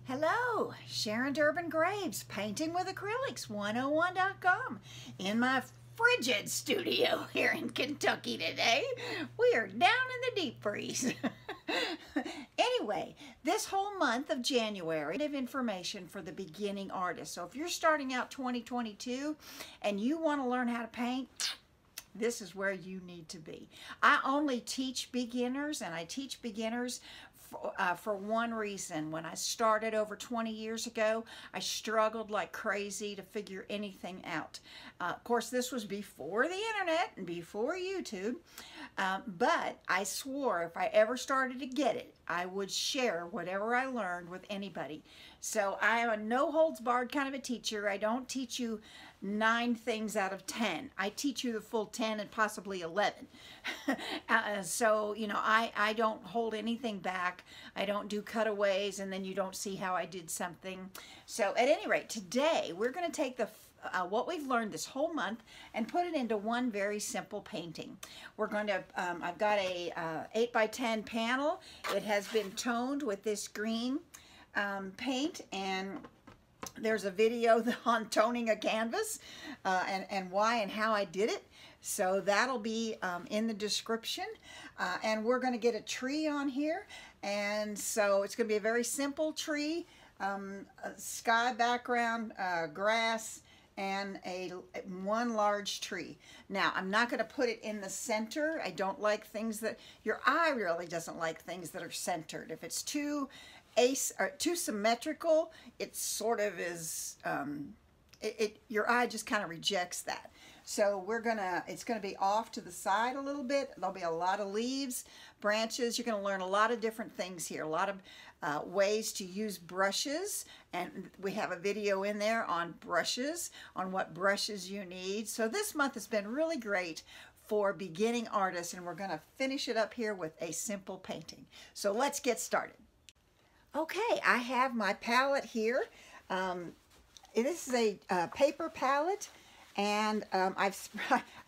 Hello, Sharon Durbin Graves, Painting with Acrylics 101.com. In my frigid studio here in Kentucky today. We are down in the deep freeze. Anyway, this whole month of January, of information for the beginning artist. So if you're starting out 2022 and you want to learn how to paint, this is where you need to be. I only teach beginners, and I teach beginners for one reason. When I started over 20 years ago, I struggled like crazy to figure anything out. Of course, this was before the internet and before YouTube, but I swore if I ever started to get it, I would share whatever I learned with anybody. So I am a no-holds-barred kind of a teacher. I don't teach you 9 things out of 10. I teach you the full 10 and possibly 11. So, you know, I don't hold anything back. I don't do cutaways and then you don't see how I did something. So at any rate, today we're going to take the what we've learned this whole month and put it into one very simple painting. We're going to, I've got a 8x10 panel. It has been toned with this green paint, and there's a video on toning a canvas and why and how I did it. So that'll be in the description. And we're going to get a tree on here. And so it's going to be a very simple tree, a sky background, grass, and one large tree. Now, I'm not going to put it in the center. I don't like things that, your eye really doesn't like things that are centered. If it's too symmetrical, it sort of is, your eye just kind of rejects that. So it's gonna be off to the side a little bit. There'll be a lot of leaves, branches. You're gonna learn a lot of different things here, a lot of ways to use brushes, and we have a video in there on brushes, on what brushes you need. So this month has been really great for beginning artists, and we're gonna finish it up here with a simple painting. So let's get started. Okay, I have my palette here. This is a paper palette, and I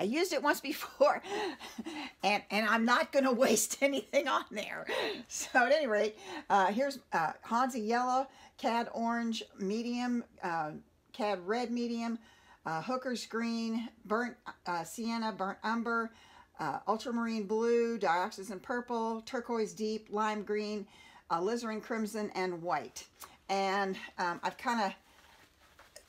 used it once before, and I'm not going to waste anything on there. So at any rate, here's Hansa Yellow, Cad Orange Medium, Cad Red Medium, Hooker's Green, Burnt Sienna, Burnt Umber, Ultramarine Blue, Dioxazine Purple, Turquoise Deep, Lime Green, Alizarin Crimson, and White. And I've kind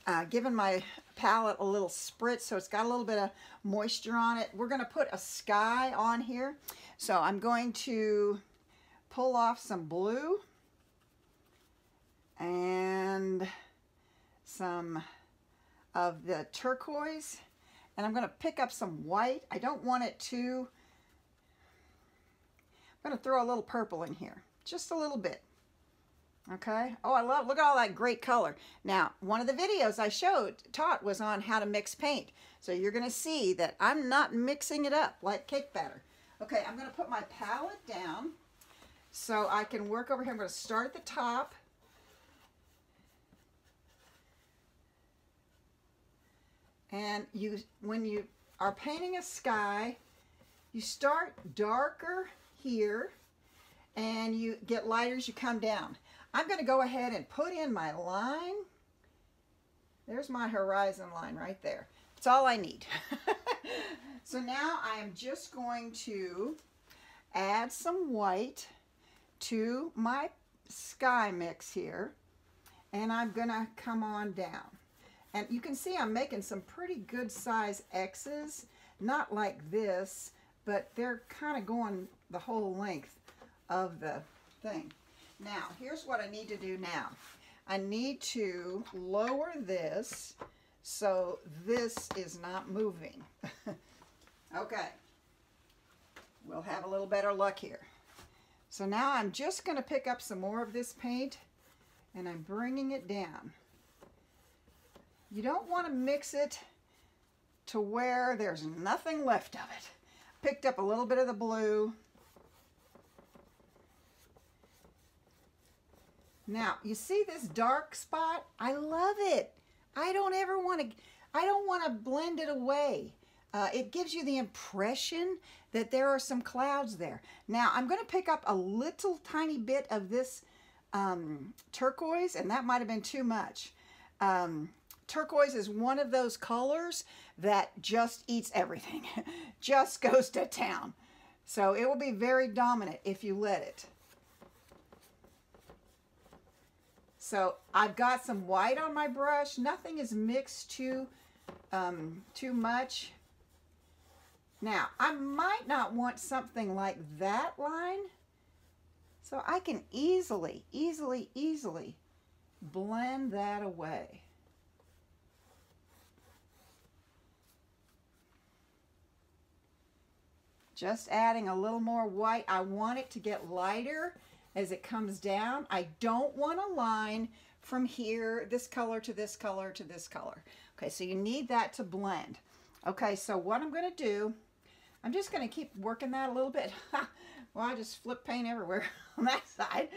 of given my palette a little spritz, so it's got a little bit of moisture on it. We're going to put a sky on here. So I'm going to pull off some blue and some of the turquoise, and I'm going to pick up some white. I don't want it too, I'm going to throw a little purple in here, just a little bit. Okay. Oh, look at all that great color. Now, one of the videos I taught was on how to mix paint. So you're going to see that I'm not mixing it up like cake batter. Okay, I'm going to put my palette down so I can work over here. I'm going to start at the top. And when you are painting a sky, you start darker here and you get lighter as you come down. I'm going to go ahead and put in my line. There's my horizon line right there. That's all I need. So now I am just going to add some white to my sky mix here, and I'm going to come on down. And you can see I'm making some pretty good size X's, not like this, but they're kind of going the whole length of the thing. Now, here's what I need to do now. I need to lower this so this is not moving. Okay. We'll have a little better luck here. So now I'm just going to pick up some more of this paint, and I'm bringing it down. You don't want to mix it to where there's nothing left of it. Picked up a little bit of the blue. Now, you see this dark spot? I love it. I don't want to blend it away. It gives you the impression that there are some clouds there. Now, I'm going to pick up a little tiny bit of this turquoise, and that might have been too much. Turquoise is one of those colors that just eats everything, just goes to town. So it will be very dominant if you let it. So I've got some white on my brush. Nothing is mixed too much. Now, I might not want something like that line. So I can easily blend that away. Just adding a little more white. I want it to get lighter as it comes down. I don't want a line from here, this color to this color to this color. Okay, so you need that to blend. Okay, so what I'm going to do, I'm just going to keep working that a little bit. Well, I just flip paint everywhere on that side.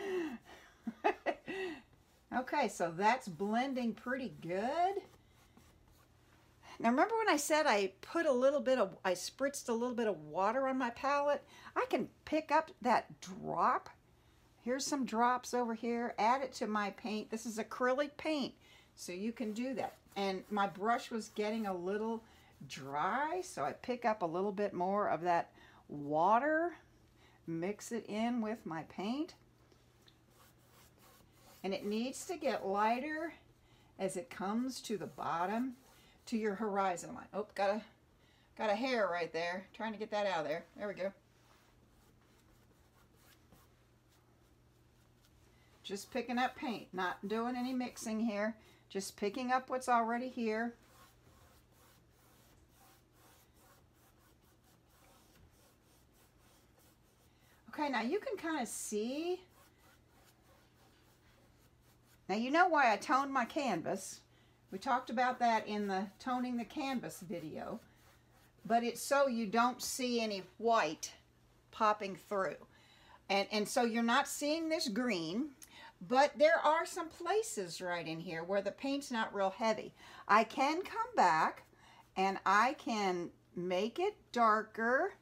Okay, so that's blending pretty good. Now remember when I said I put a little bit of, I spritzed a little bit of water on my palette? I can pick up that drop. Here's some drops over here, add it to my paint. This is acrylic paint, so you can do that. And my brush was getting a little dry, so I pick up a little bit more of that water, mix it in with my paint. And it needs to get lighter as it comes to the bottom, to your horizon line. Oh, got a hair right there. Trying to get that out of there. There we go. Just picking up paint, not doing any mixing here. Just picking up what's already here. Okay, now you can kind of see. Now you know why I toned my canvas. We talked about that in the toning the canvas video. But it's so you don't see any white popping through. And so you're not seeing this green. But there are some places right in here where the paint's not real heavy. I can come back and I can make it darker.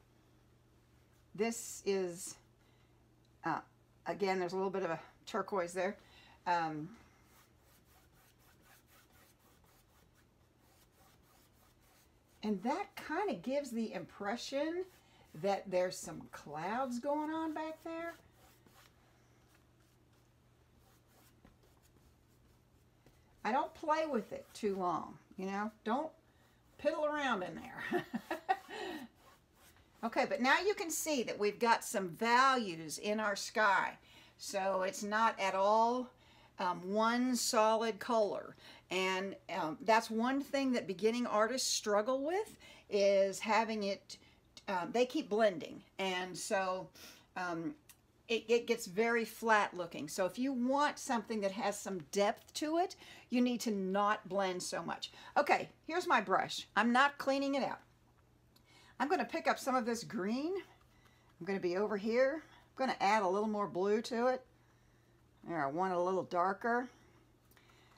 This is, again, there's a little bit of a turquoise there. And that kind of gives the impression that there's some clouds going on back there. I don't play with it too long, you know. Don't piddle around in there. Okay, but now you can see that we've got some values in our sky. So it's not at all one solid color. And that's one thing that beginning artists struggle with, is having it, they keep blending. And so it gets very flat looking. So if you want something that has some depth to it, you need to not blend so much. Okay, here's my brush. I'm not cleaning it out. I'm going to pick up some of this green. I'm going to be over here. I'm going to add a little more blue to it. There, I want it a little darker.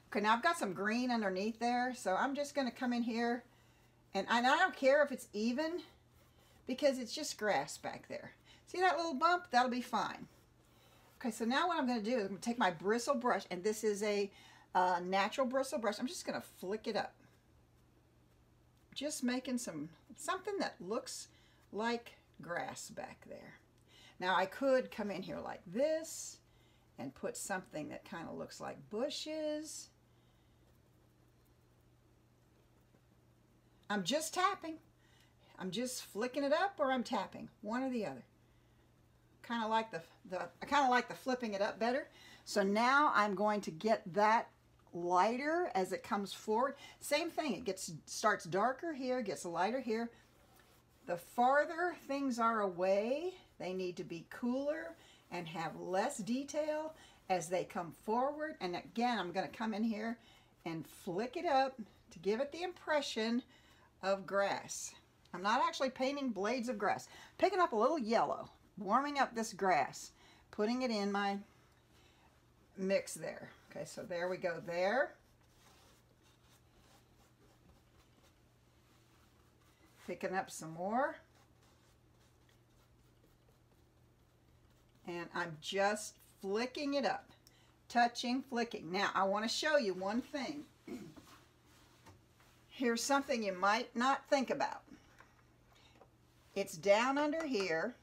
Okay, now I've got some green underneath there, so I'm just going to come in here, and I don't care if it's even, because it's just grass back there. See that little bump? That'll be fine. Okay, so now what I'm going to do is I'm going to take my bristle brush, and this is a natural bristle brush. I'm just going to flick it up. Just making something that looks like grass back there. Now I could come in here like this and put something that kind of looks like bushes. I'm just tapping. I'm just flicking it up, or I'm tapping, one or the other. Kind of like I kind of like the flipping it up better. So now I'm going to get that lighter as it comes forward. Same thing, it starts darker here, gets lighter here. The farther things are away, they need to be cooler and have less detail as they come forward. And again, I'm going to come in here and flick it up to give it the impression of grass. I'm not actually painting blades of grass. Picking up a little yellow, warming up this grass, putting it in my mix there. Okay, so there we go there. Picking up some more. And I'm just flicking it up. touching, flicking. Now, I want to show you one thing. Here's something you might not think about. It's down under here.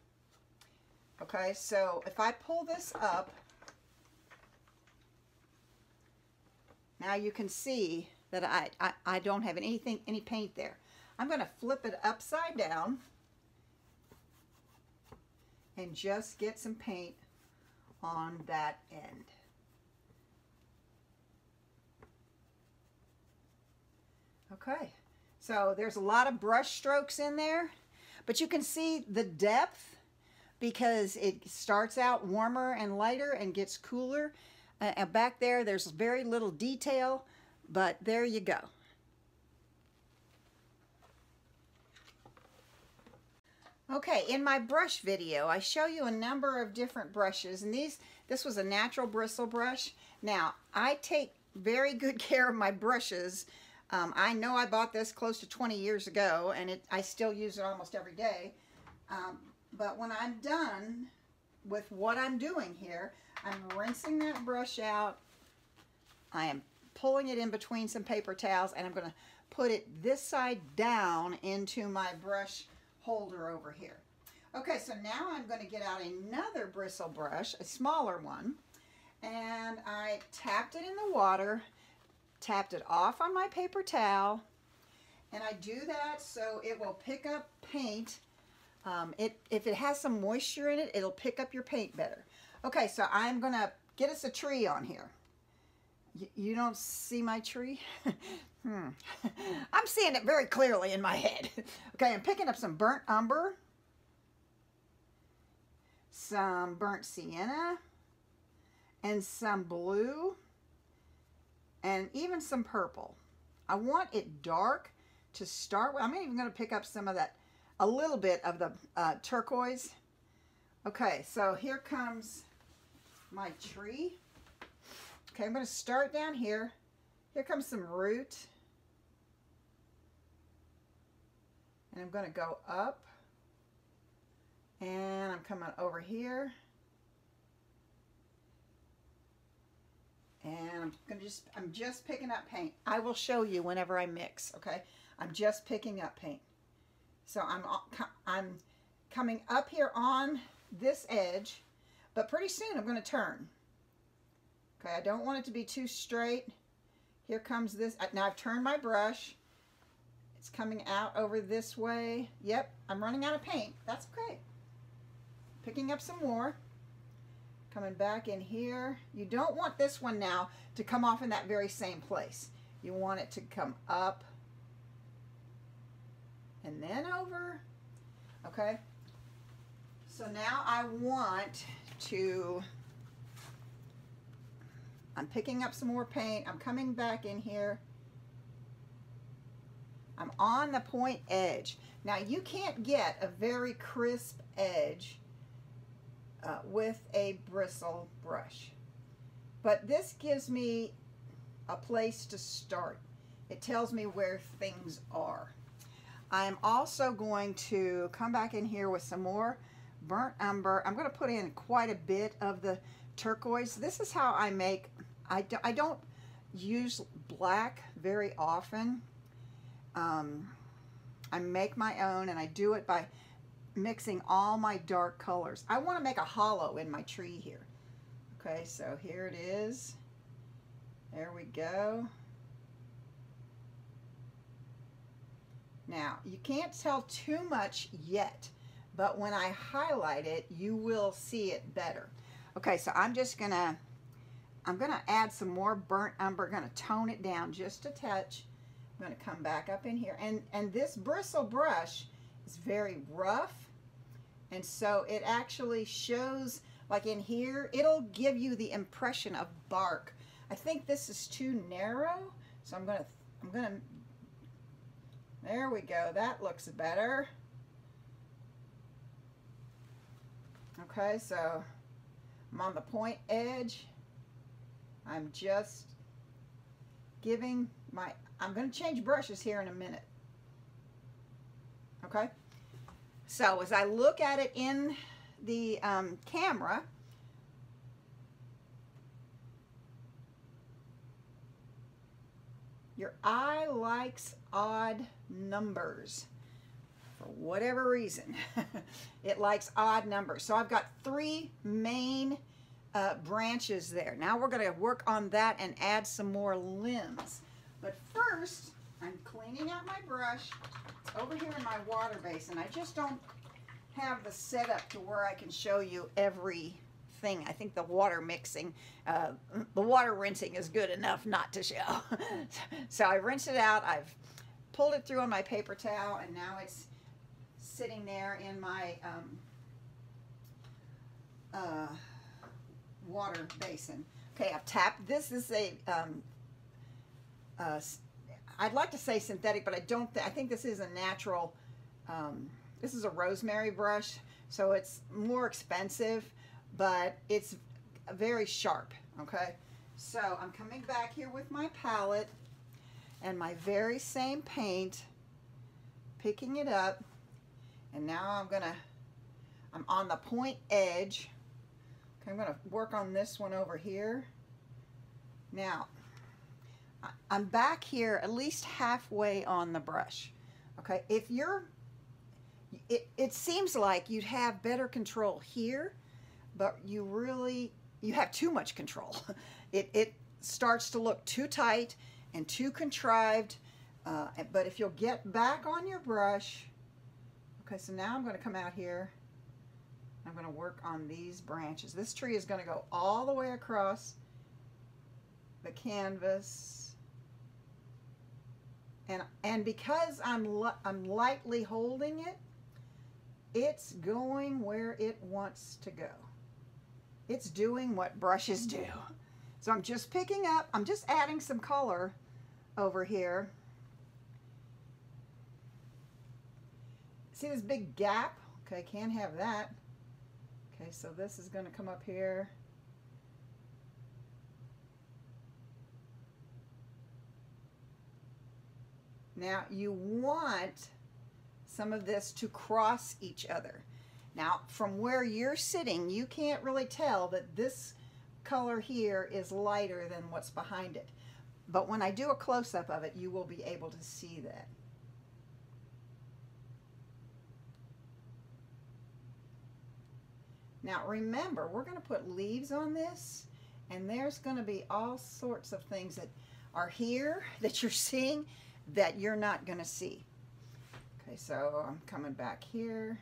Okay, so if I pull this up, now you can see that I don't have any paint there. I'm going to flip it upside down and just get some paint on that end. Okay, so there's a lot of brush strokes in there, but you can see the depth because it starts out warmer and lighter and gets cooler. And back there, there's very little detail, but there you go. Okay, in my brush video, I show you a number of different brushes, and this was a natural bristle brush. Now, I take very good care of my brushes. I know I bought this close to 20 years ago, and I still use it almost every day. But when I'm done with what I'm doing here, I'm rinsing that brush out. I am pulling it in between some paper towels, and I'm going to put it this side down into my brush holder over here. Okay, so now I'm going to get out another bristle brush, a smaller one, and I tapped it in the water, tapped it off on my paper towel, and I do that so it will pick up paint. If it has some moisture in it, it'll pick up your paint better. Okay, so I'm going to get us a tree on here. You don't see my tree? I'm seeing it very clearly in my head. Okay, I'm picking up some burnt umber, some burnt sienna, and some blue, and even some purple. I want it dark to start with. I'm even going to pick up some of that, a little bit of the turquoise. Okay, so here comes my tree. Okay, I'm going to start down here. Here comes some root. And I'm going to go up. And I'm coming over here. And I'm just picking up paint. I will show you whenever I mix, okay? I'm just picking up paint. So I'm coming up here on this edge, but pretty soon I'm going to turn. Okay, I don't want it to be too straight. Here comes this. Now I've turned my brush. It's coming out over this way. Yep, I'm running out of paint. That's okay. Picking up some more. Coming back in here. You don't want this one now to come off in that very same place. You want it to come up and then over. Okay. So now I want to, I'm picking up some more paint. I'm coming back in here. I'm on the point edge. Now you can't get a very crisp edge with a bristle brush, but this gives me a place to start. It tells me where things are. I'm also going to come back in here with some more burnt umber. I'm going to put in quite a bit of the turquoise. This is how I make, I don't use black very often. I make my own, and I do it by mixing all my dark colors. I want to make a hollow in my tree here. Okay, so here it is. There we go. Now, you can't tell too much yet, but when I highlight it, you will see it better. Okay, so I'm gonna add some more burnt umber. Gonna tone it down just a touch. I'm going to come back up in here, and this bristle brush is very rough, and so it actually shows, like in here, it'll give you the impression of bark. I think this is too narrow, so I'm gonna, there we go, that looks better. Okay, so I'm on the point edge. I'm just giving my, I'm going to change brushes here in a minute. Okay, so as I look at it in the camera, Your eye likes odd numbers. For whatever reason, it likes odd numbers. So I've got 3 main branches there. Now we're going to work on that and add some more limbs. But first, I'm cleaning out my brush. It's over here in my water basin. I just don't have the setup to where I can show you everything. I think the water mixing, the water rinsing is good enough not to show. So I rinsed it out. I've pulled it through on my paper towel, and now it's sitting there in my water basin. Okay, I've tapped. This is a I'd like to say synthetic, but I don't. I think this is a natural. This is a rosemary brush, so it's more expensive, but it's very sharp. Okay, so I'm coming back here with my palette and my very same paint, picking it up, and now I'm on the point edge. Okay, I'm gonna work on this one over here. Now, I'm back here at least halfway on the brush. Okay, if you're, it seems like you'd have better control here, but you have too much control. It starts to look too tight and too contrived, but if you'll get back on your brush. Okay, so now I'm going to come out here. I'm going to work on these branches. This tree is going to go all the way across the canvas. And because I'm lightly holding it, it's going where it wants to go. It's doing what brushes do. So I'm just picking up, I'm just adding some color over here. See this big gap? Okay, can't have that. Okay, so this is going to come up here. Now you want some of this to cross each other. Now from where you're sitting, you can't really tell that this color here is lighter than what's behind it. But when I do a close-up of it, you will be able to see that. Now remember, we're going to put leaves on this, and there's going to be all sorts of things that are here that you're seeing that you're not going to see. Okay, so I'm coming back here.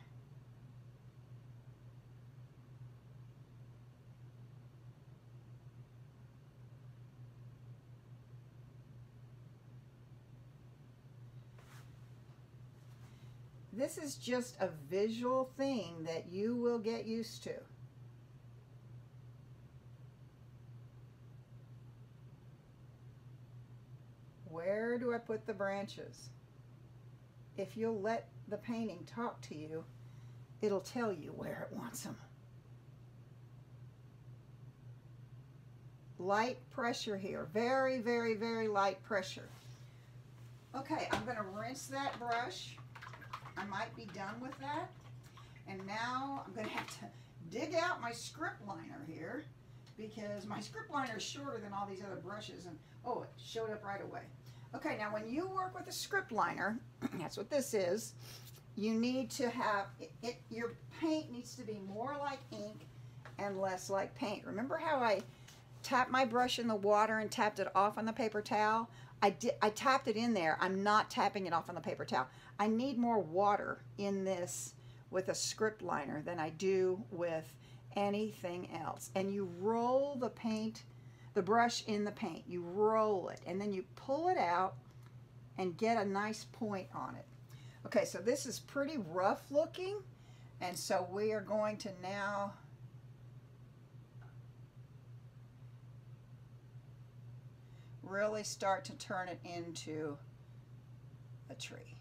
This is just a visual thing that you will get used to. Where do I put the branches? If you'll let the painting talk to you, it'll tell you where it wants them. Light pressure here. Very, very, very light pressure. Okay, I'm going to rinse that brush. I might be done with that. And now I'm going to have to dig out my script liner here, because my script liner is shorter than all these other brushes. And oh, it showed up right away. Okay, now when you work with a script liner, that's what this is, you need to have, your paint needs to be more like ink and less like paint. Remember how I tapped my brush in the water and tapped it off on the paper towel? I tapped it in there. I'm not tapping it off on the paper towel. I need more water in this with a script liner than I do with anything else. And you roll the paint, the brush in the paint. You roll it, and then you pull it out and get a nice point on it. Okay, so this is pretty rough looking, and so we are going to now really start to turn it into a tree.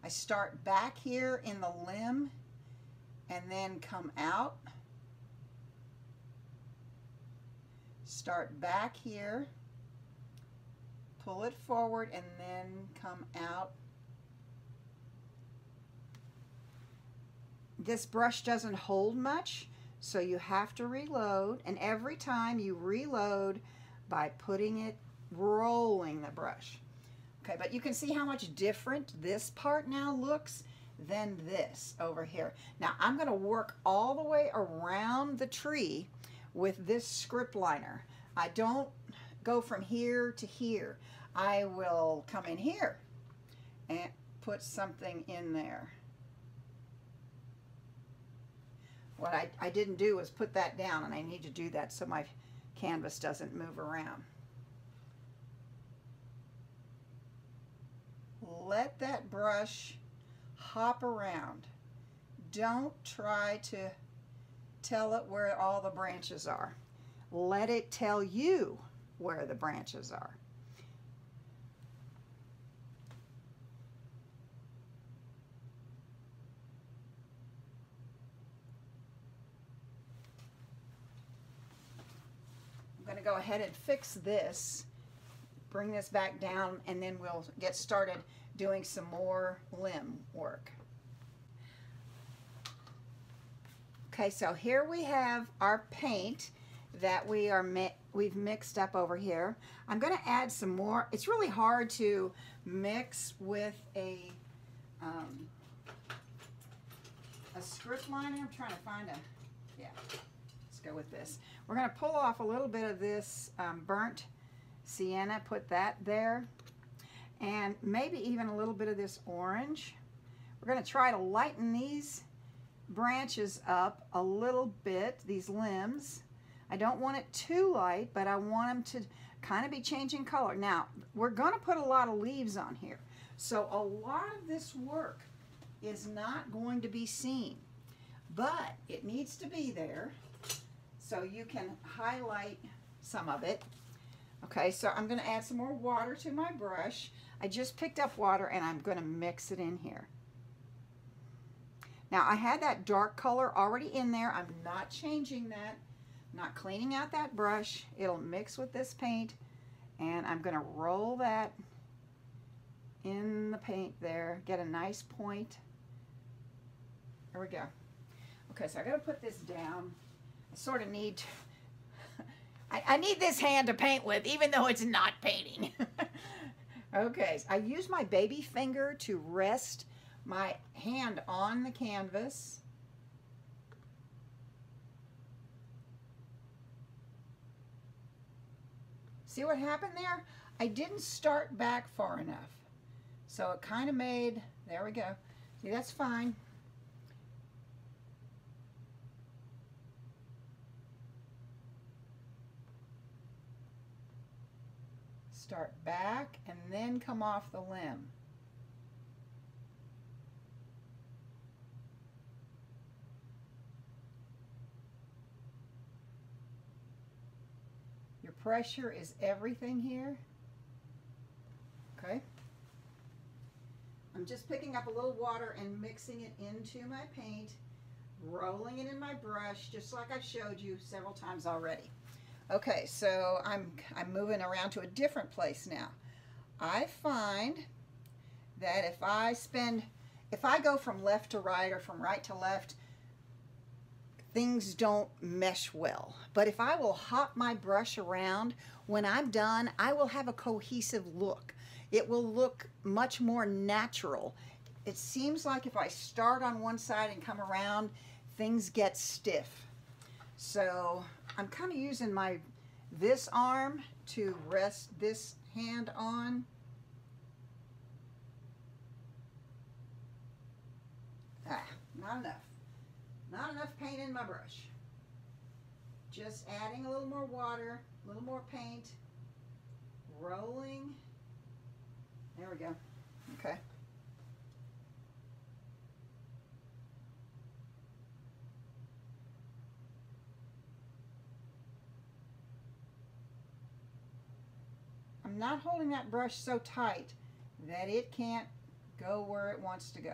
I start back here in the limb and then come out. Start back here, pull it forward, and then come out. This brush doesn't hold much, so you have to reload, and every time you reload, by putting it, rolling the brush. Okay, but you can see how much different this part now looks than this over here. Now I'm going to work all the way around the tree with this script liner. I don't go from here to here. I will come in here and put something in there. What I didn't do was put that down, and I need to do that so my canvas doesn't move around. Let that brush hop around. Don't try to tell it where all the branches are. Let it tell you where the branches are. I'm going to go ahead and fix this, bring this back down, and then we'll get started doing some more limb work. Okay, so here we have our paint that we've mixed up over here. I'm going to add some more. It's really hard to mix with a script liner. I'm trying to find a, yeah, let's go with this. We're going to pull off a little bit of this burnt sienna, put that there, and maybe even a little bit of this orange. We're going to try to lighten these branches up a little bit, these limbs. I don't want it too light, but I want them to kind of be changing color. Now, we're going to put a lot of leaves on here, so a lot of this work is not going to be seen, but it needs to be there so you can highlight some of it. Okay, so I'm going to add some more water to my brush. I just picked up water and I'm going to mix it in here. Now, I had that dark color already in there. I'm not changing that, not cleaning out that brush. It'll mix with this paint, and I'm going to roll that in the paint there, get a nice point. There we go. Okay, so I got to put this down. I sort of need to, I need this hand to paint with, even though it's not painting. Okay, so I use my baby finger to rest my hand on the canvas. See what happened there? I didn't start back far enough. So it kind of made, there we go. See, that's fine. Start back and then come off the limb. Your pressure is everything here. Okay. I'm just picking up a little water and mixing it into my paint, rolling it in my brush, just like I showed you several times already. Okay, so I'm moving around to a different place now. I find that if I go from left to right or from right to left, things don't mesh well. But if I will hop my brush around, when I'm done, I will have a cohesive look. It will look much more natural. It seems like if I start on one side and come around, things get stiff. So I'm kind of using this arm to rest this hand on. Not enough. Not enough paint in my brush. Just adding a little more water, a little more paint, rolling. There we go. Okay. I'm not holding that brush so tight that it can't go where it wants to go.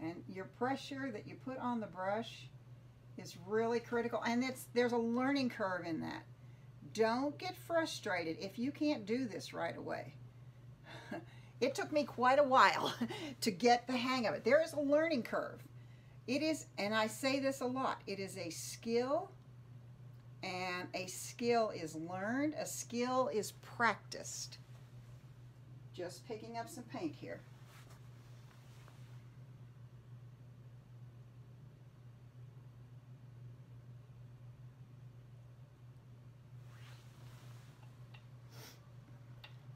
And your pressure that you put on the brush is really critical, and there's a learning curve in that. Don't get frustrated if you can't do this right away. It took me quite a while to get the hang of it. There is a learning curve. It is, and I say this a lot, it is a skill And a skill is learned, a skill is practiced. Just picking up some paint here.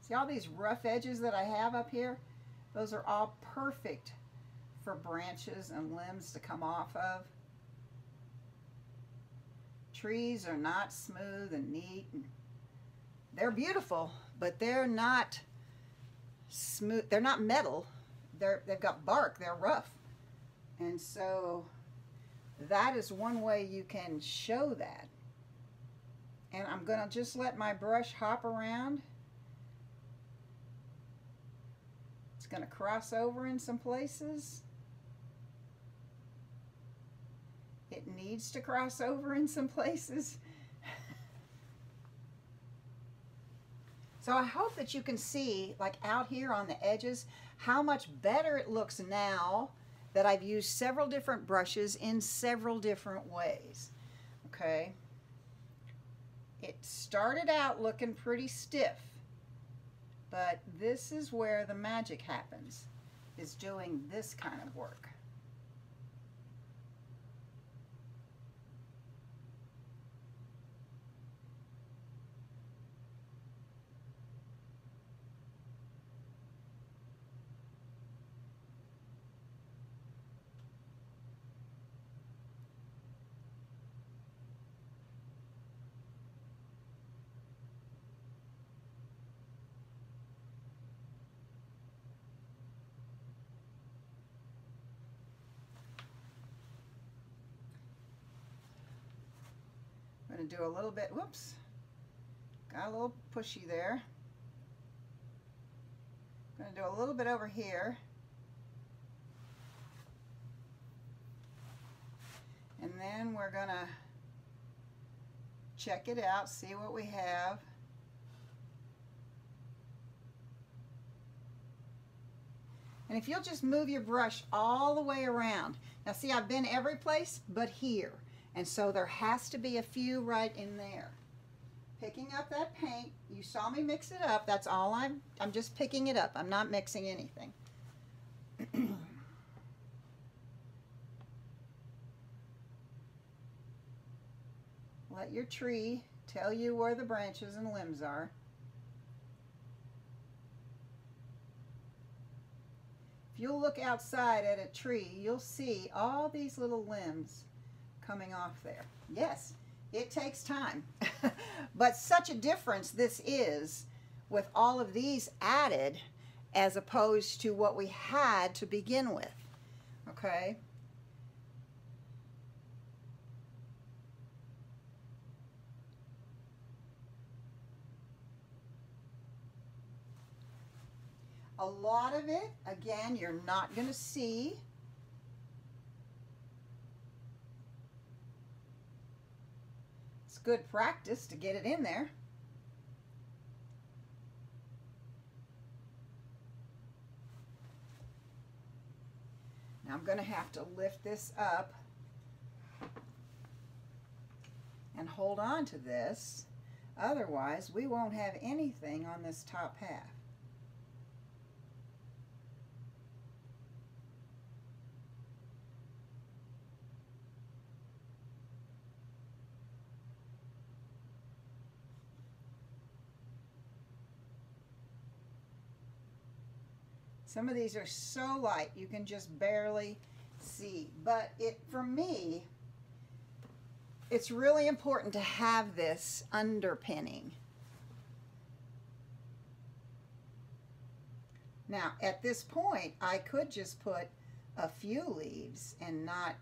See all these rough edges that I have up here? Those are all perfect for branches and limbs to come off of. Trees are not smooth and neat. And they're beautiful, but they're not smooth. They're not metal. They've got bark. They're rough. And so that is one way you can show that. And I'm going to just let my brush hop around. It's going to cross over in some places. It needs to cross over in some places. So I hope that you can see, like out here on the edges, how much better it looks now that I've used several different brushes in several different ways. Okay. It started out looking pretty stiff, but this is where the magic happens, is doing this kind of work. I'm going to do a little bit, whoops, got a little pushy there. I'm going to do a little bit over here. And then we're going to check it out, see what we have. And if you'll just move your brush all the way around. Now see, I've been every place but here. And so there has to be a few right in there. Picking up that paint, you saw me mix it up. That's all I'm just picking it up. I'm not mixing anything. Let your tree tell you where the branches and limbs are. If you'll look outside at a tree, you'll see all these little limbs coming off there. Yes, it takes time, but such a difference this is with all of these added as opposed to what we had to begin with. Okay. A lot of it, again, you're not going to see. It's good practice to get it in there. Now I'm going to have to lift this up and hold on to this. Otherwise, we won't have anything on this top half. Some of these are so light you can just barely see. But for me, it's really important to have this underpinning. Now, at this point, I could just put a few leaves and not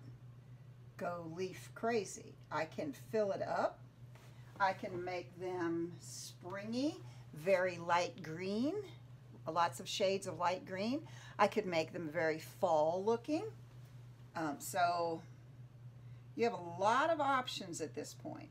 go leaf crazy. I can fill it up. I can make them springy, very light green. Lots of shades of light green. I could make them very fall looking. So you have a lot of options at this point.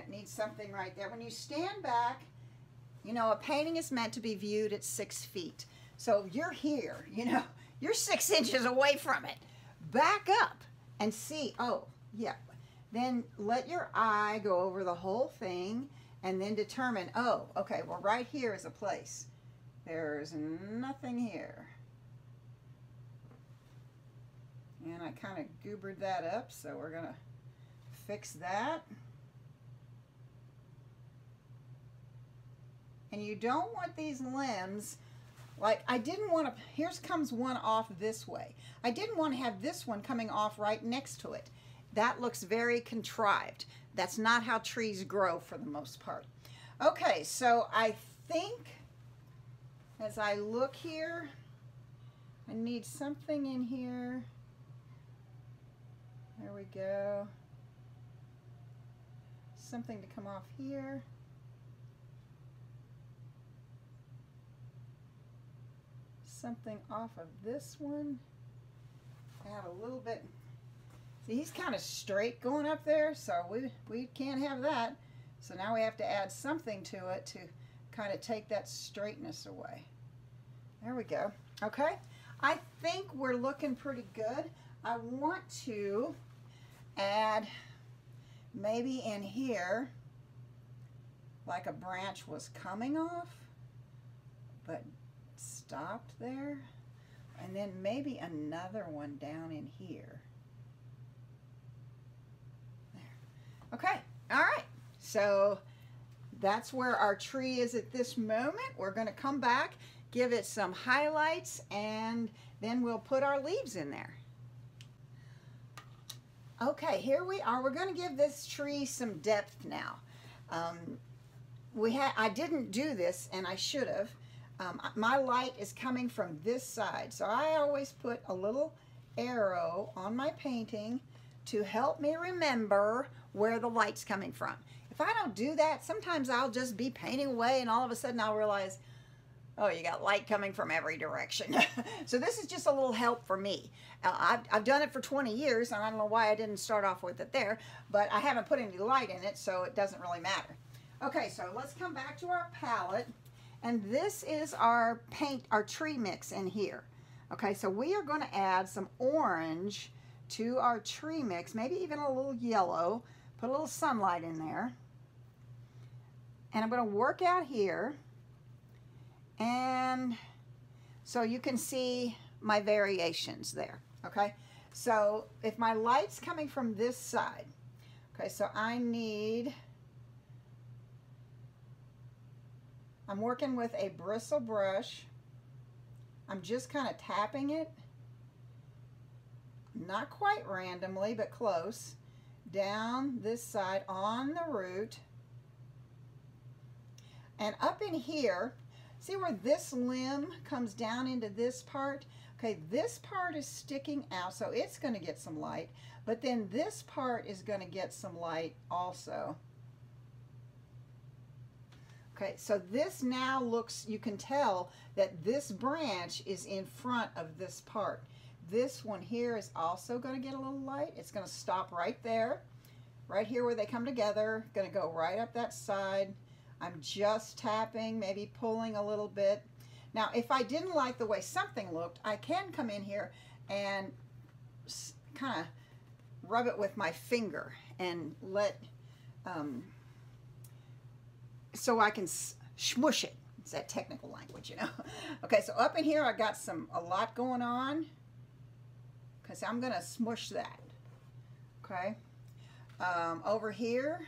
That needs something right there. When you stand back, you know, a painting is meant to be viewed at 6 feet. So you're here, you know, you're 6 inches away from it. Back up and see, oh, yeah. Then let your eye go over the whole thing and then determine, oh, okay, well, right here is a place. There's nothing here. And I kind of goobered that up, so we're going to fix that. And you don't want these limbs, like I didn't want to, here comes one off this way. I didn't want to have this one coming off right next to it. That looks very contrived. That's not how trees grow for the most part. Okay, so I think as I look here, I need something in here. There we go. Something to come off here. Something off of this one. Add a little bit. See, he's kind of straight going up there, so we can't have that. So now we have to add something to it to kind of take that straightness away. There we go. Okay, I think we're looking pretty good. I want to add maybe in here, like a branch was coming off, but stopped there, and then maybe another one down in here. There. Okay, all right, so that's where our tree is at this moment. We're going to come back, give it some highlights, and then we'll put our leaves in there. Okay, here we are. We're going to give this tree some depth now. I didn't do this, and I should have. My light is coming from this side, so I always put a little arrow on my painting to help me remember where the light's coming from. If I don't do that, sometimes I'll just be painting away and all of a sudden I'll realize, oh, you got light coming from every direction. So this is just a little help for me. I've done it for 20 years, and I don't know why I didn't start off with it there, but I haven't put any light in it, so it doesn't really matter. Okay, so let's come back to our palette. And this is our tree mix in here. Okay, so we are going to add some orange to our tree mix, maybe even a little yellow, put a little sunlight in there. And I'm going to work out here. And so you can see my variations there, okay? So if my light's coming from this side, okay, so I'm working with a bristle brush. I'm just kind of tapping it, not quite randomly, but close, down this side on the root. And up in here, see where this limb comes down into this part? Okay, this part is sticking out, so it's going to get some light, but then this part is going to get some light also. Okay, so this now looks, you can tell that this branch is in front of this part. This one here is also going to get a little light. It's going to stop right there, right here where they come together. Going to go right up that side. I'm just tapping, maybe pulling a little bit. Now, if I didn't like the way something looked, I can come in here and kind of rub it with my finger and let, so I can smush it. It's that technical language, you know. Okay, so up in here I got a lot going on, because I'm going to smush that. Okay, over here,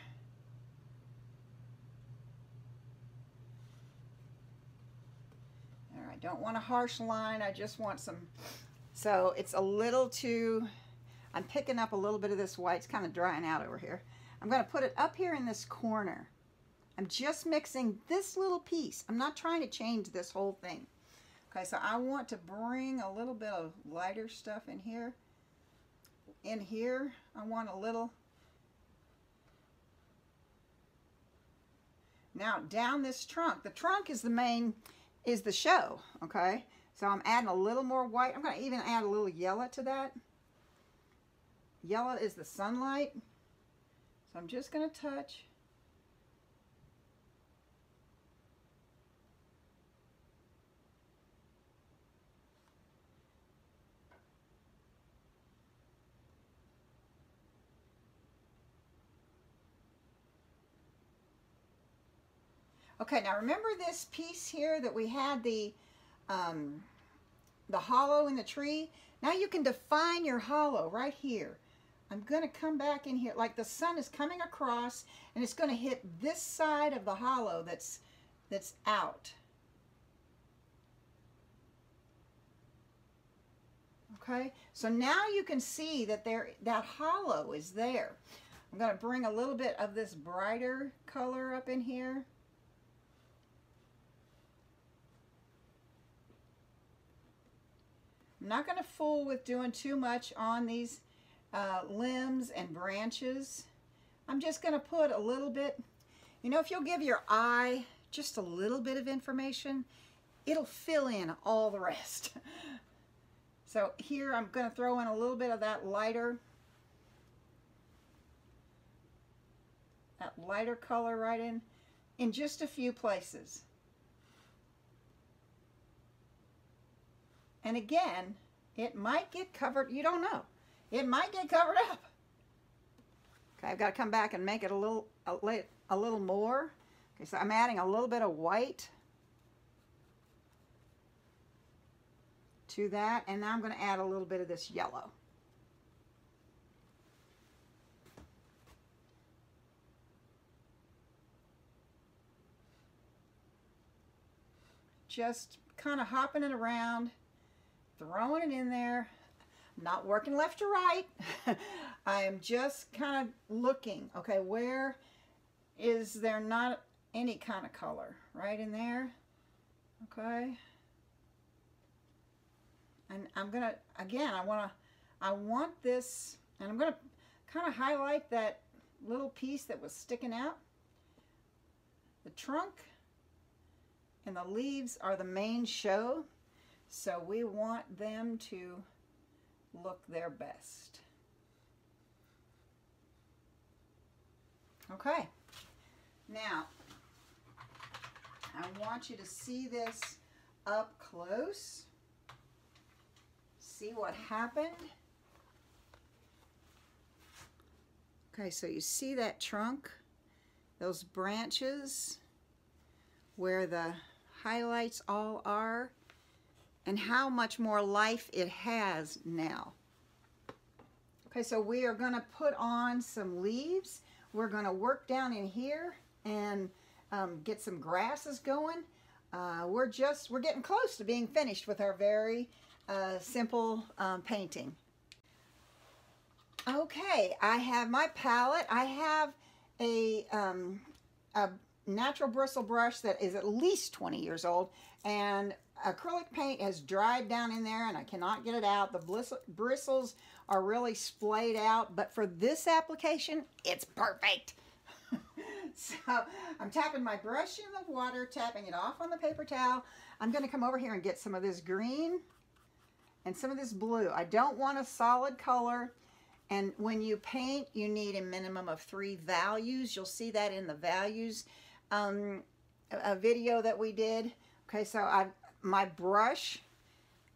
all right, don't want a harsh line, I just want some, so it's a little too, I'm picking up a little bit of this white, it's kind of drying out over here. I'm going to put it up here in this corner. I'm just mixing this little piece. I'm not trying to change this whole thing. Okay, so I want to bring a little bit of lighter stuff in here. In here, I want a little. Now, down this trunk. The trunk is the show, okay? So I'm adding a little more white. I'm going to even add a little yellow to that. Yellow is the sunlight. So I'm just going to touch. Okay, now remember this piece here that we had the hollow in the tree? Now you can define your hollow right here. I'm going to come back in here, like the sun is coming across, and it's going to hit this side of the hollow that's out. Okay, so now you can see that that hollow is there. I'm going to bring a little bit of this brighter color up in here. I'm not going to fool with doing too much on these limbs and branches. I'm just going to put a little bit, you know, if you'll give your eye just a little bit of information, it'll fill in all the rest. So here I'm going to throw in a little bit of that lighter color right in just a few places. And again, it might get covered, you don't know. It might get covered up. Okay, I've got to come back and make it a little more. Okay, so I'm adding a little bit of white to that, and now I'm going to add a little bit of this yellow. Just kind of hopping it around, throwing it in there, not working left to right. I am just kind of looking, okay, where is there not any kind of color? Right in there, okay. And I'm gonna, again, I want this, and I'm gonna kind of highlight that little piece that was sticking out. The trunk and the leaves are the main show, so we want them to look their best. Okay, now I want you to see this up close. See what happened? Okay, so you see that trunk, those branches where the highlights all are, and how much more life it has now. Okay, so we are going to put on some leaves. We're going to work down in here and get some grasses going. We're getting close to being finished with our very simple painting. Okay, I have my palette. I have a natural bristle brush that is at least 20 years old, and acrylic paint has dried down in there and I cannot get it out. The bristles are really splayed out, but for this application, it's perfect. So I'm tapping my brush in the water, tapping it off on the paper towel. I'm going to come over here and get some of this green and some of this blue. I don't want a solid color, and when you paint, you need a minimum of 3 values. You'll see that in the values a video that we did. Okay, so my brush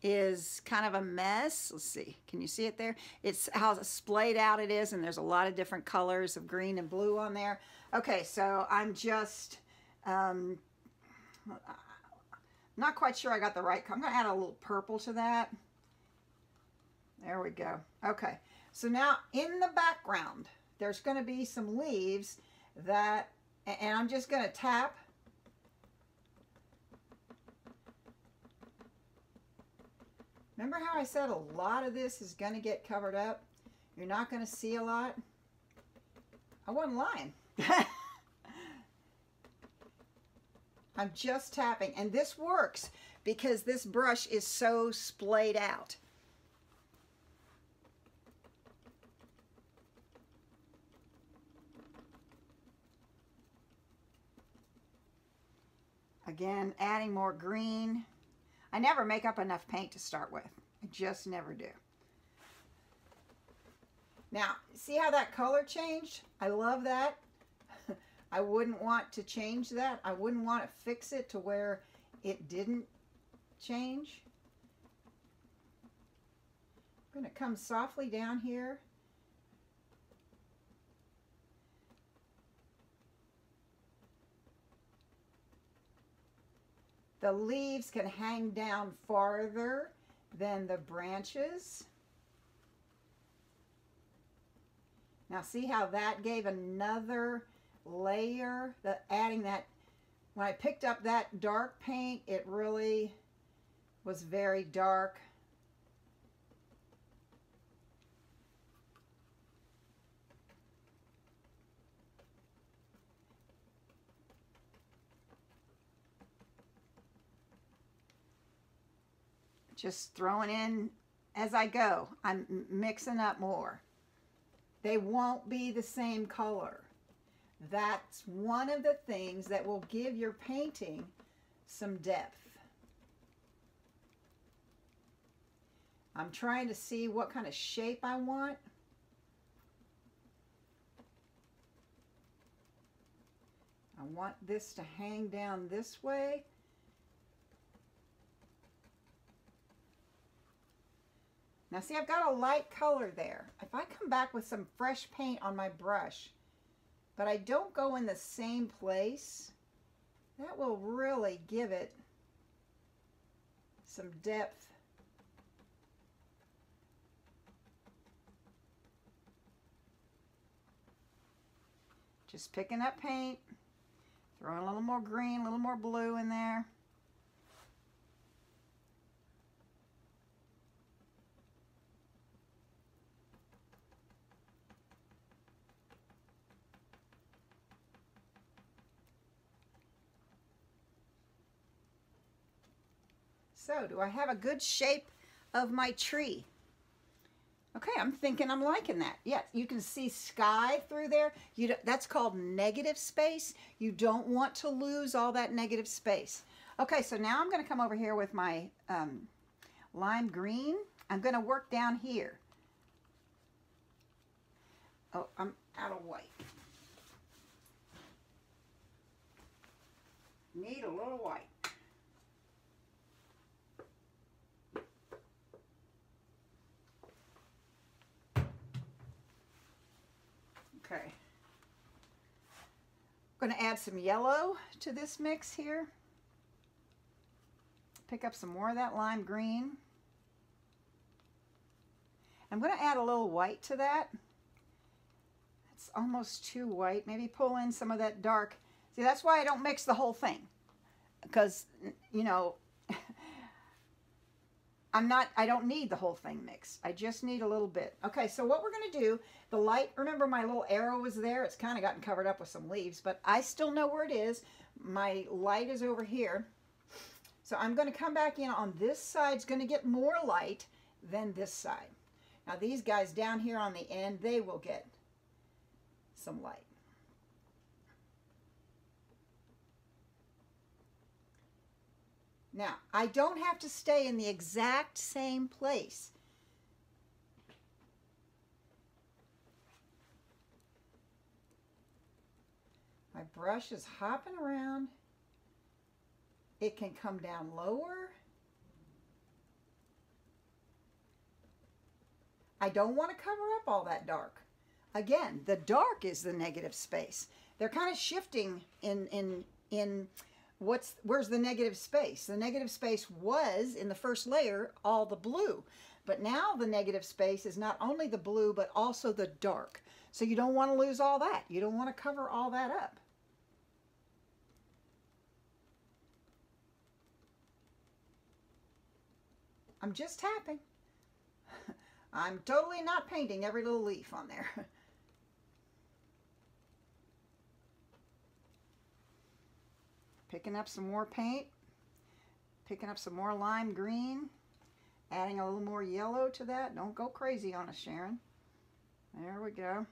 is kind of a mess. Let's see, can you see it there? It's how splayed out it is, and there's a lot of different colors of green and blue on there. Okay, so I'm just not quite sure I got the right color. I'm gonna add a little purple to that. There we go. Okay, so now in the background, there's gonna be some leaves that, and I'm just gonna tap. Remember how I said a lot of this is gonna get covered up? You're not gonna see a lot. I wasn't lying. I'm just tapping, and this works because this brush is so splayed out. Again, adding more green. I never make up enough paint to start with. I just never do. Now, see how that color changed? I love that. I wouldn't want to change that. I wouldn't want to fix it to where it didn't change. I'm going to come softly down here. The leaves can hang down farther than the branches. Now see how that gave another layer, adding that. When I picked up that dark paint, it really was very dark. Just throwing in as I go. I'm mixing up more. They won't be the same color. That's one of the things that will give your painting some depth. I'm trying to see what kind of shape I want. I want this to hang down this way. Now see, I've got a light color there. If I come back with some fresh paint on my brush, but I don't go in the same place, that will really give it some depth. Just picking up paint, throwing a little more green, a little more blue in there. So, do I have a good shape of my tree? Okay, I'm thinking I'm liking that. Yes, you can see sky through there. That's called negative space. You don't want to lose all that negative space. Okay, so now I'm going to come over here with my lime green. I'm going to work down here. Oh, I'm out of white. Need a little white. Okay, I'm going to add some yellow to this mix here. Pick up some more of that lime green. I'm going to add a little white to that. It's almost too white. Maybe pull in some of that dark. See, that's why I don't mix the whole thing. Because, you know, I don't need the whole thing mixed. I just need a little bit. Okay, so what we're going to do, the light, remember my little arrow was there. It's kind of gotten covered up with some leaves, but I still know where it is. My light is over here. So I'm going to come back in on this side. It's going to get more light than this side. Now these guys down here on the end, they will get some light. Now, I don't have to stay in the exact same place. My brush is hopping around. It can come down lower. I don't want to cover up all that dark. Again, the dark is the negative space. They're kind of shifting in where's the negative space? The negative space was in the first layer all the blue, but now the negative space is not only the blue but also the dark. So you don't want to lose all that. You don't want to cover all that up. I'm just tapping. I'm totally not painting every little leaf on there. Picking up some more paint, picking up some more lime green, adding a little more yellow to that. Don't go crazy on us, Sharon. There we go.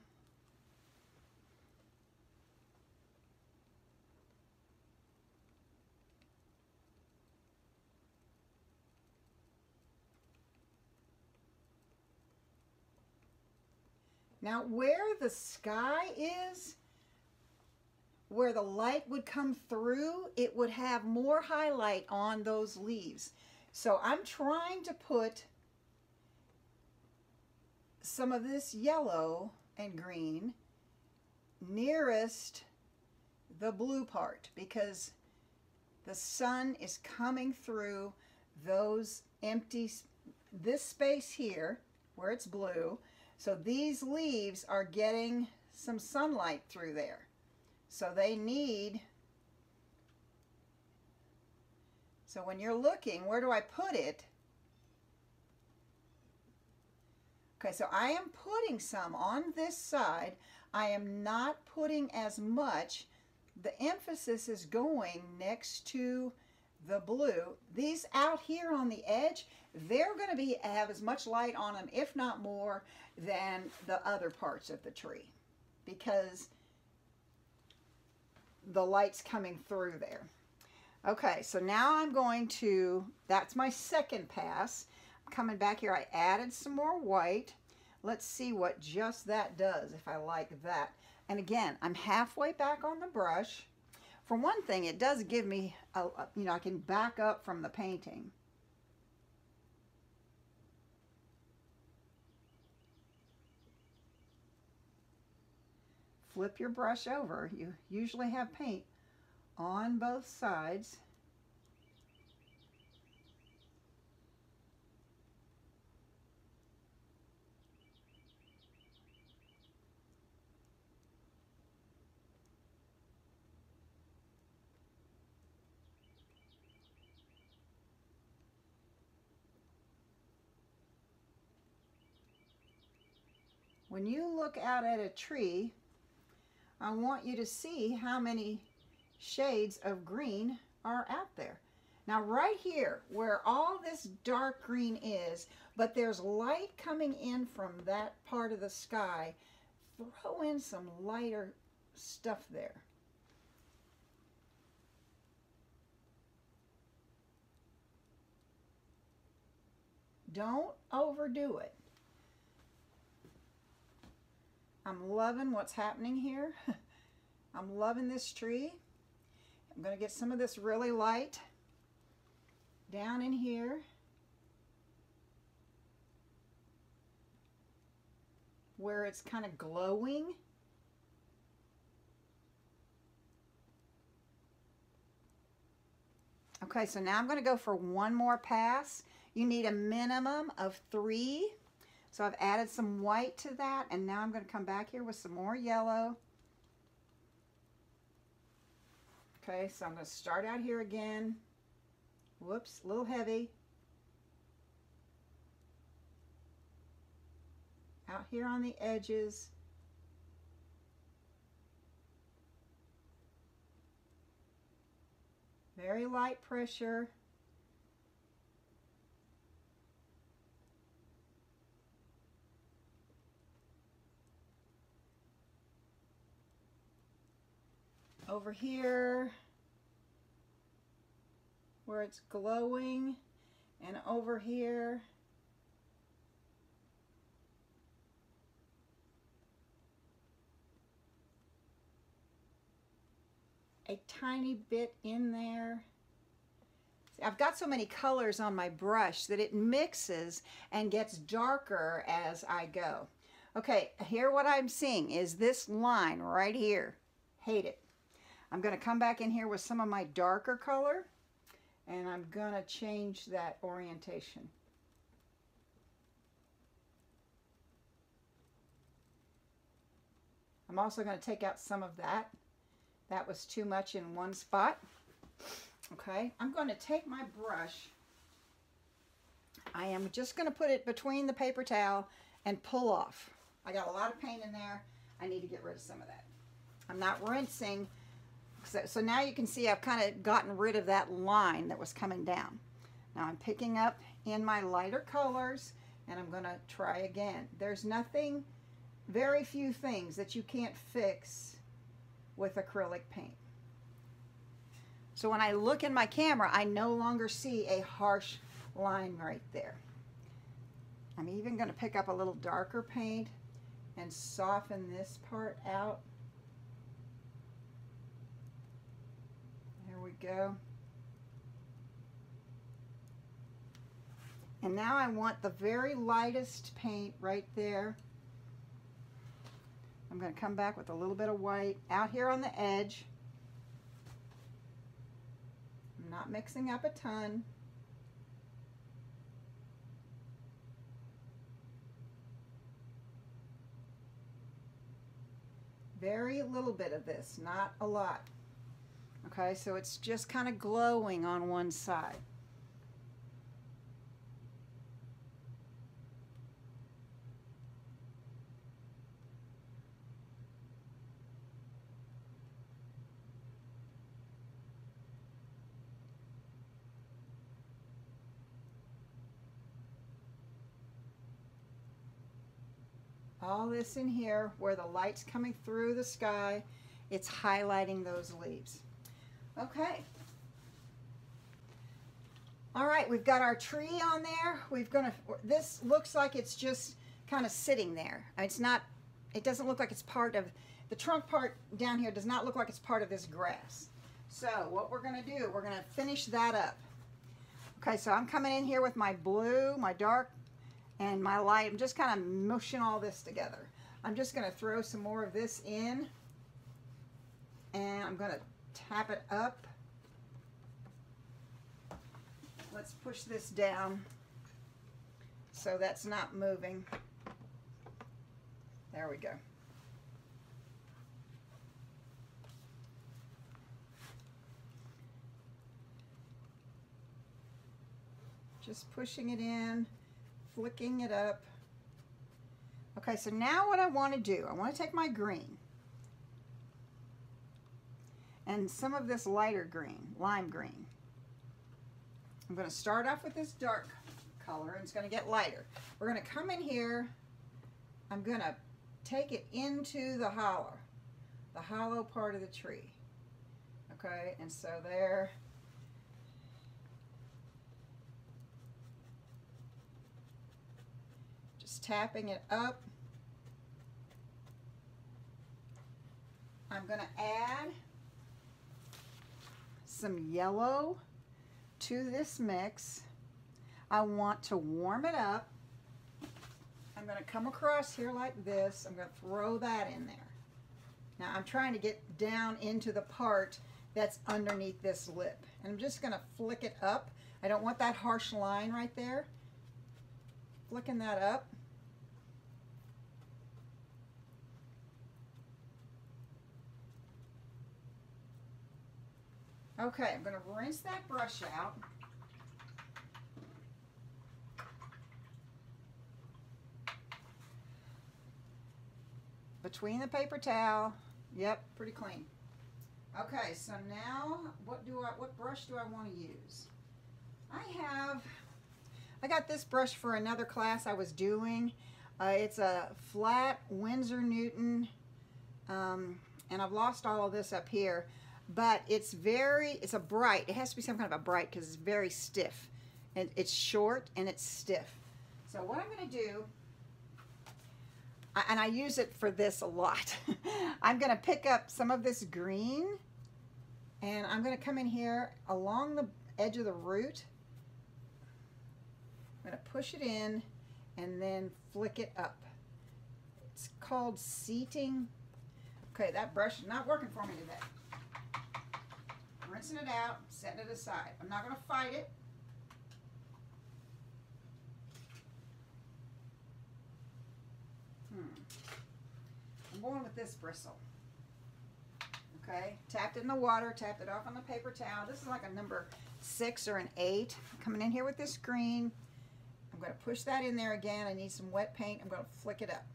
Now where the sky is, where the light would come through, it would have more highlight on those leaves. So I'm trying to put some of this yellow and green nearest the blue part, because the sun is coming through those empty, this space here where it's blue. So these leaves are getting some sunlight through there. So they need, so when you're looking, where do I put it? Okay, so I am putting some on this side. I am not putting as much. The emphasis is going next to the blue. These out here on the edge, they're going to have as much light on them, if not more, than the other parts of the tree, because the light's coming through there. Okay, so now I'm going to, that's my second pass. I'm coming back here. I added some more white. Let's see what just that does, if I like that. And again, I'm halfway back on the brush. For one thing, it does give me, I can back up from the painting. Flip your brush over. You usually have paint on both sides. When you look out at a tree, I want you to see how many shades of green are out there. Now right here, where all this dark green is, but there's light coming in from that part of the sky, throw in some lighter stuff there. Don't overdo it. I'm loving what's happening here. I'm loving this tree. I'm going to get some of this really light down in here. Where it's kind of glowing. Okay, so now I'm going to go for one more pass. You need a minimum of 3. So I've added some white to that, and now I'm going to come back here with some more yellow. Okay, so I'm going to start out here again. Whoops, a little heavy. Out here on the edges. Very light pressure. Over here where it's glowing, and over here a tiny bit in there. See, I've got so many colors on my brush that it mixes and gets darker as I go. Okay, here what I'm seeing is this line right here. Hate it. I'm going to come back in here with some of my darker color, and I'm going to change that orientation. I'm also going to take out some of that. That was too much in one spot. Okay, I'm going to take my brush. I am just going to put it between the paper towel and pull off. I got a lot of paint in there. I need to get rid of some of that. I'm not rinsing. So now you can see I've kind of gotten rid of that line that was coming down. Now I'm picking up in my lighter colors, and I'm going to try again. There's nothing, very few things that you can't fix with acrylic paint. So when I look in my camera, I no longer see a harsh line right there. I'm even going to pick up a little darker paint and soften this part out. There we go. And now I want the very lightest paint right there. I'm going to come back with a little bit of white out here on the edge. not mixing up a ton. Very little bit of this, not a lot. Okay, so it's just kind of glowing on one side. All this in here where the light's coming through the sky, it's highlighting those leaves. Okay. All right, we've got our tree on there. This looks like it's just kind of sitting there. It's not, it doesn't look like it's part of, the trunk part down here does not look like it's part of this grass. So what we're gonna do, we're gonna finish that up. Okay, so I'm coming in here with my blue, my dark, and my light. I'm just kind of mushing all this together. I'm just gonna throw some more of this in, and I'm gonna tap it up. Let's push this down so that's not moving. There we go. Just pushing it in, flicking it up. Okay, so now what I want to do, I want to take my green and some of this lighter green, lime green. I'm going to start off with this dark color, and it's going to get lighter. We're going to come in here. I'm going to take it into the hollow part of the tree. Okay, and so there. Just tapping it up. I'm going to add some yellow to this mix. I want to warm it up. I'm going to come across here like this. I'm going to throw that in there. Now I'm trying to get down into the part that's underneath this lip. And I'm just going to flick it up. I don't want that harsh line right there. Flicking that up. Okay, I'm going to rinse that brush out. Between the paper towel. Yep, pretty clean. Okay, so now what brush do I want to use? I got this brush for another class I was doing. It's a flat Winsor Newton, and I've lost all of this up here. But it's a bright, it has to be some kind of a bright because it's very stiff. And it's short and it's stiff. So what I'm going to do, and I use it for this a lot, I'm going to pick up some of this green, and I'm going to come in here along the edge of the root. I'm going to push it in and then flick it up. It's called seating. Okay, that brush is not working for me today. Rinsing it out, setting it aside. I'm not going to fight it. I'm going with this bristle. Okay, tapped it in the water, tapped it off on the paper towel. This is like a number 6 or an 8. I'm coming in here with this green. I'm going to push that in there again. I need some wet paint. I'm going to flick it up.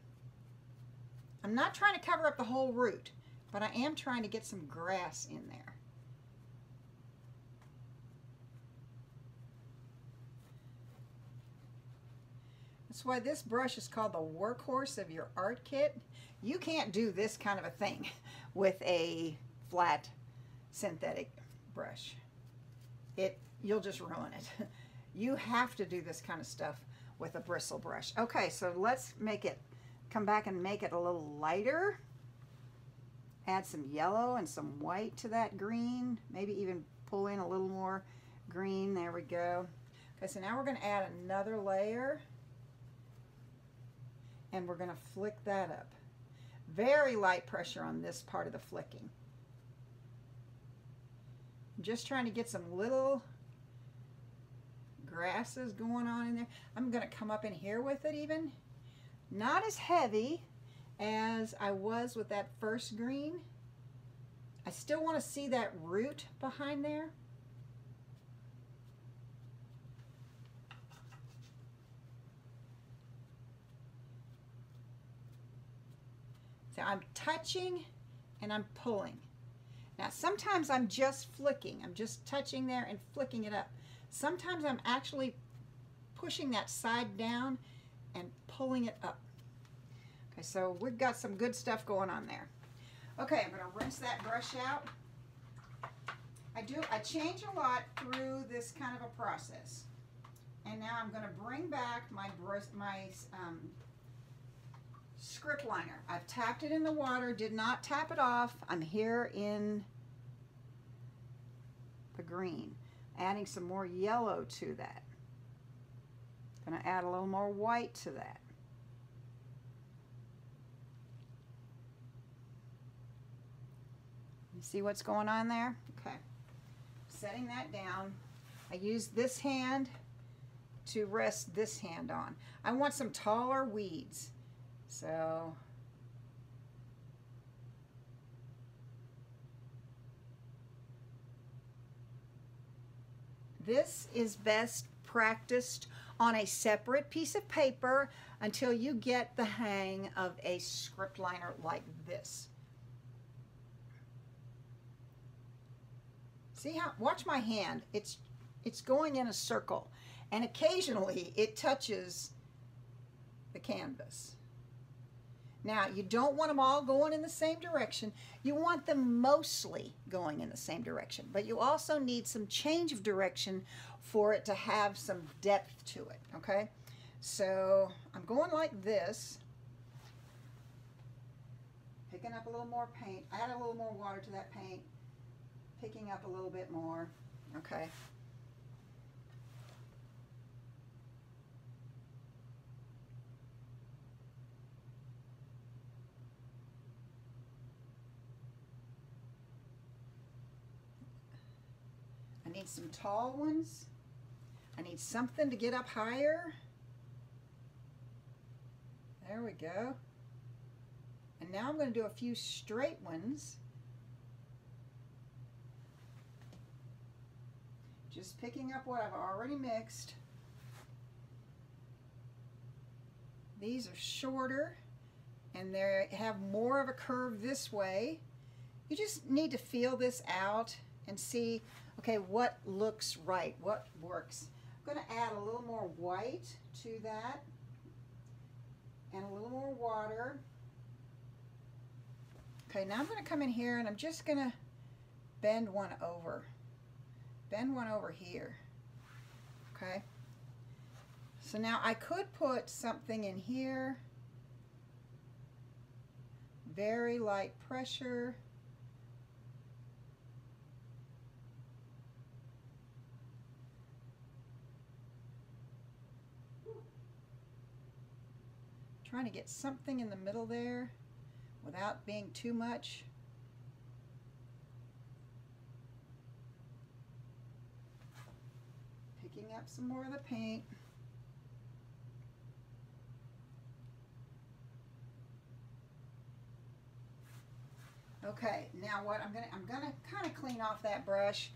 I'm not trying to cover up the whole root, but I am trying to get some grass in there. That's why this brush is called the workhorse of your art kit. You can't do this kind of a thing with a flat synthetic brush. You'll just ruin it. You have to do this kind of stuff with a bristle brush. Okay, so let's come back and make it a little lighter. Add some yellow and some white to that green. Maybe even pull in a little more green. There we go. Okay, so now we're going to add another layer. And we're going to flick that up. Very light pressure on this part of the flicking. I'm just trying to get some little grasses going on in there. I'm going to come up in here with it even. Not as heavy as I was with that first green. I still want to see that root behind there. So I'm touching and I'm pulling. Now sometimes I'm just flicking. I'm just touching there and flicking it up. Sometimes I'm actually pushing that side down and pulling it up. Okay, so we've got some good stuff going on there. Okay, I'm going to rinse that brush out. I change a lot through this kind of a process. And now I'm going to bring back my script liner. I've tapped it in the water, did not tap it off. I'm here in the green, adding some more yellow to that. Going to add a little more white to that. You see what's going on there? Okay. Setting that down. I use this hand to rest this hand on. I want some taller weeds. So this is best practiced on a separate piece of paper until you get the hang of a script liner like this. See how, watch my hand, it's going in a circle, and occasionally it touches the canvas. Now, you don't want them all going in the same direction. You want them mostly going in the same direction, but you also need some change of direction for it to have some depth to it, okay? So I'm going like this, picking up a little more paint, add a little more water to that paint, picking up a little bit more, okay? I need some tall ones. I need something to get up higher. There we go. And now I'm going to do a few straight ones. Just picking up what I've already mixed. These are shorter and they have more of a curve this way. You just need to feel this out and see, okay, what looks right, what works. I'm going to add a little more white to that and a little more water. Okay, now I'm going to come in here and I'm just going to bend one over. Bend one over here. Okay. So now I could put something in here. Very light pressure. Trying to get something in the middle there without being too much. Picking up some more of the paint. Okay, now what I'm gonna kind of clean off that brush,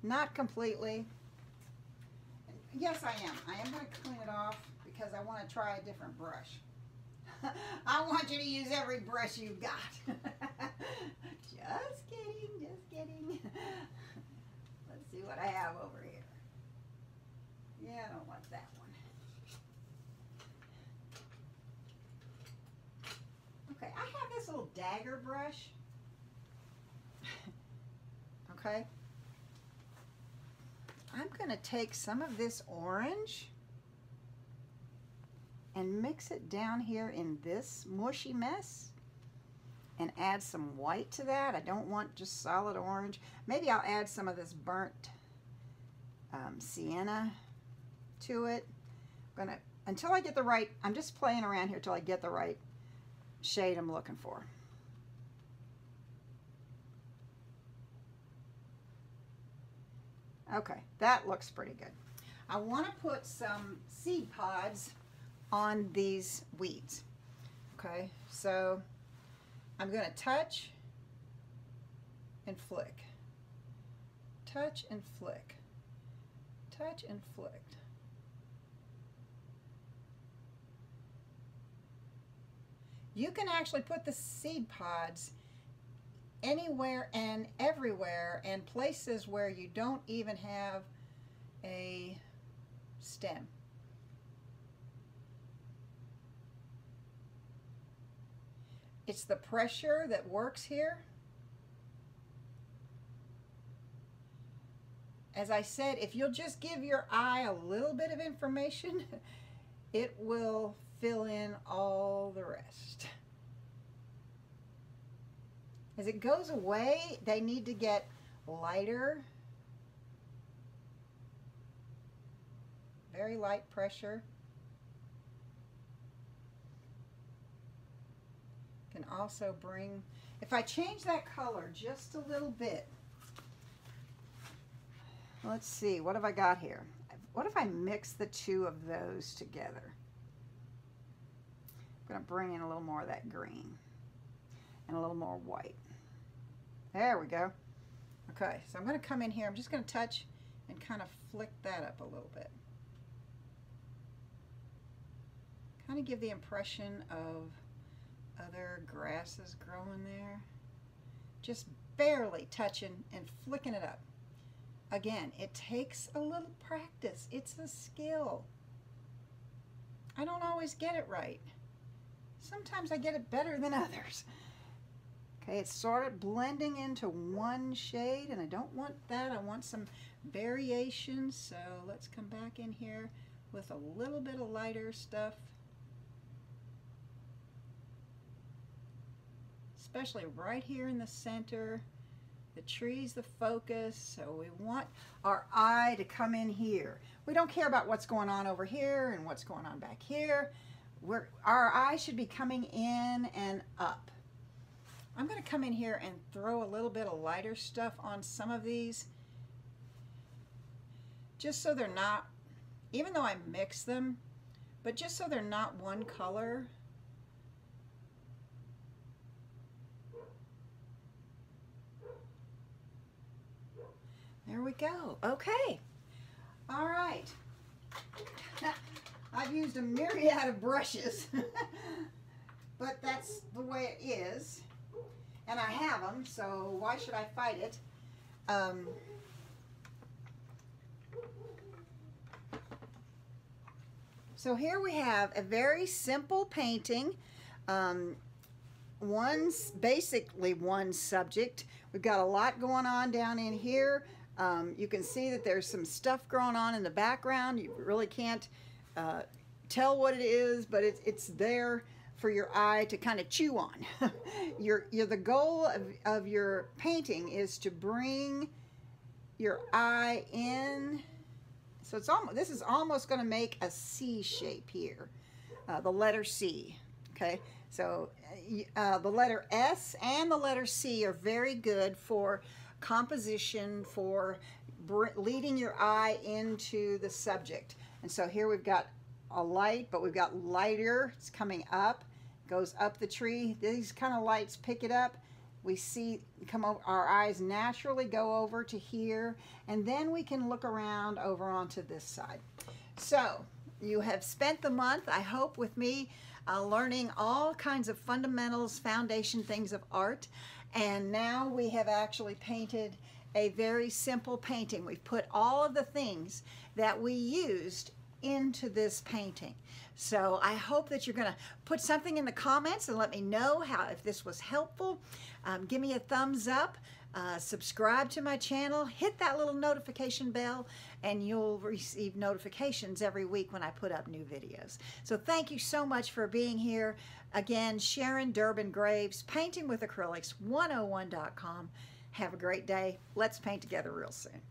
not completely. Yes, I am gonna clean it off because I want to try a different brush. I want you to use every brush you've got. Just kidding, just kidding. Let's see what I have over here. Yeah, I don't want that one. Okay, I have this little dagger brush. Okay. I'm going to take some of this orange and mix it down here in this mushy mess and add some white to that. I don't want just solid orange. Maybe I'll add some of this burnt sienna to it. Until I get the right, I'm just playing around here till I get the right shade I'm looking for. Okay, that looks pretty good. I want to put some seed pods on these weeds. Okay, so I'm going to touch and flick. Touch and flick. Touch and flick. You can actually put the seed pods anywhere and everywhere, and places where you don't even have a stem. It's the pressure that works here. As I said, if you'll just give your eye a little bit of information, it will fill in all the rest. As it goes away, they need to get lighter. Very light pressure. Can also bring, if I change that color just a little bit, let's see, what have I got here? What if I mix the two of those together? I'm going to bring in a little more of that green and a little more white. There we go. Okay, so I'm going to come in here. I'm just going to touch and kind of flick that up a little bit. Kind of give the impression of other grasses growing there. Just barely touching and flicking it up. Again, it takes a little practice. It's a skill. I don't always get it right. Sometimes I get it better than others. Okay, it's sort of blending into one shade, and I don't want that. I want some variation, so let's come back in here with a little bit of lighter stuff. Especially right here in the center. The tree's the focus, so we want our eye to come in here. We don't care about what's going on over here and what's going on back here. Our eye should be coming in and up. I'm going to come in here and throw a little bit of lighter stuff on some of these, just so they're not, even though I mix them, but just so they're not one color. There we go. Okay. All right. I've used a myriad of brushes, but that's the way it is. And I have them, so why should I fight it? So here we have a very simple painting. Basically one subject. We've got a lot going on down in here. You can see that there's some stuff going on in the background. You really can't tell what it is, but it's there for your eye to kind of chew on. The goal of your painting is to bring your eye in. So this is almost going to make a C shape here, the letter C. Okay, so the letter S and the letter C are very good for composition, for leading your eye into the subject. And so here we've got a light, but we've got lighter. It's coming up, goes up the tree. These kind of lights pick it up. We see come over, our eyes naturally go over to here, and then we can look around over onto this side. So you have spent the month, I hope, with me learning all kinds of fundamentals, foundation things of art. And now we have actually painted a very simple painting. We've put all of the things that we used into this painting. So I hope that you're going to put something in the comments and let me know if this was helpful. Give me a thumbs up, subscribe to my channel, hit that little notification bell, and you'll receive notifications every week when I put up new videos. So thank you so much for being here. Again, Sharon Durbin Graves, Painting with Acrylics 101.com. Have a great day. Let's paint together real soon.